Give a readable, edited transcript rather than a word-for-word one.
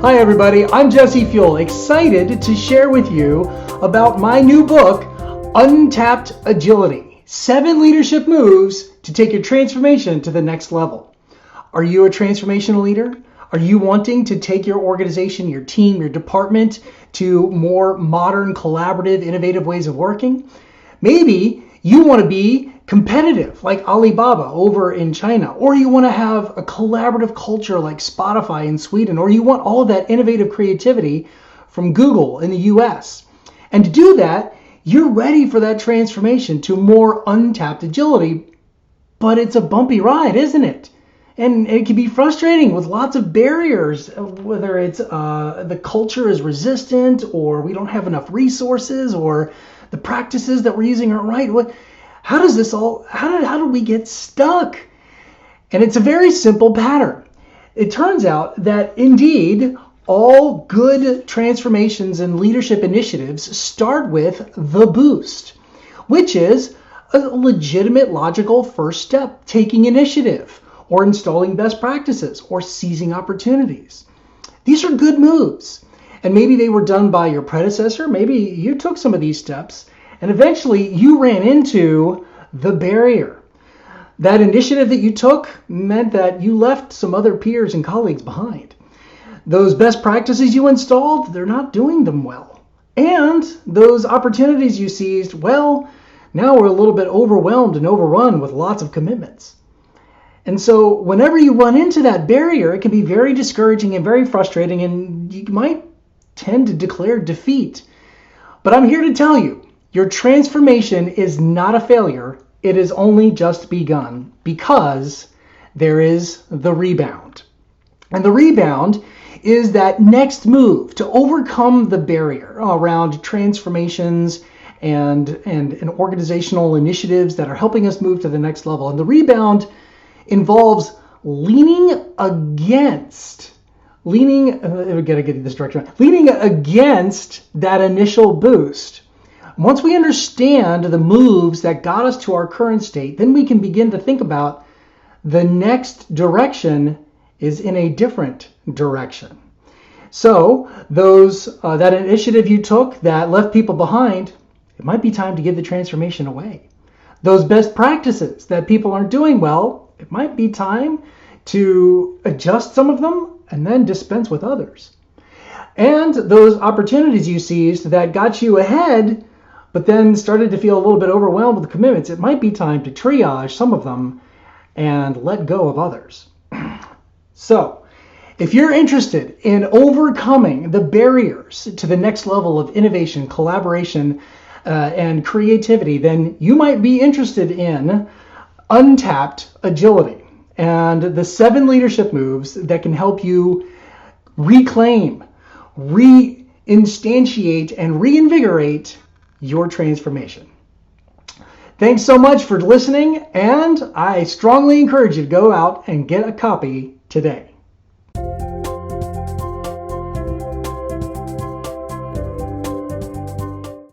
Hi everybody, I'm Jesse Fuel, excited to share with you about my new book, Untapped Agility, 7 leadership moves to take your transformation to the next level. Are you a transformational leader? Are you wanting to take your organization, your team, your department to more modern, collaborative, innovative ways of working? Maybe you want to be competitive like Alibaba over in China, or you want to have a collaborative culture like Spotify in Sweden, or you want all of that innovative creativity from Google in the US. And to do that, you're ready for that transformation to more untapped agility, but it's a bumpy ride, isn't it? And it can be frustrating with lots of barriers, whether it's the culture is resistant, or we don't have enough resources, or the practices that we're using aren't right. How does this all, how do we get stuck? And it's a very simple pattern. It turns out that indeed, all good transformations and leadership initiatives start with the boost, which is a legitimate, logical first step, taking initiative, or installing best practices, or seizing opportunities. These are good moves. And maybe they were done by your predecessor. Maybe you took some of these steps, and eventually you ran into the barrier. That initiative that you took meant that you left some other peers and colleagues behind. Those best practices you installed, they're not doing them well. And those opportunities you seized, well, now we're a little bit overwhelmed and overrun with lots of commitments. And so whenever you run into that barrier, it can be very discouraging and very frustrating, and you might tend to declare defeat. But I'm here to tell you, your transformation is not a failure. It has only just begun, because there is the rebound. And the rebound is that next move to overcome the barrier around transformations and organizational initiatives that are helping us move to the next level. And the rebound involves leaning against that initial boost. Once we understand the moves that got us to our current state, then we can begin to think about the next direction is in a different direction. So that initiative you took that left people behind, it might be time to give the transformation away. Those best practices that people aren't doing well, it might be time to adjust some of them and then dispense with others. And those opportunities you seized that got you ahead, but then started to feel a little bit overwhelmed with commitments, it might be time to triage some of them and let go of others. So, if you're interested in overcoming the barriers to the next level of innovation, collaboration, and creativity, then you might be interested in Untapped Agility and the 7 leadership moves that can help you reclaim, reinstantiate, and reinvigorate your transformation. Thanks so much for listening, and I strongly encourage you to go out and get a copy today.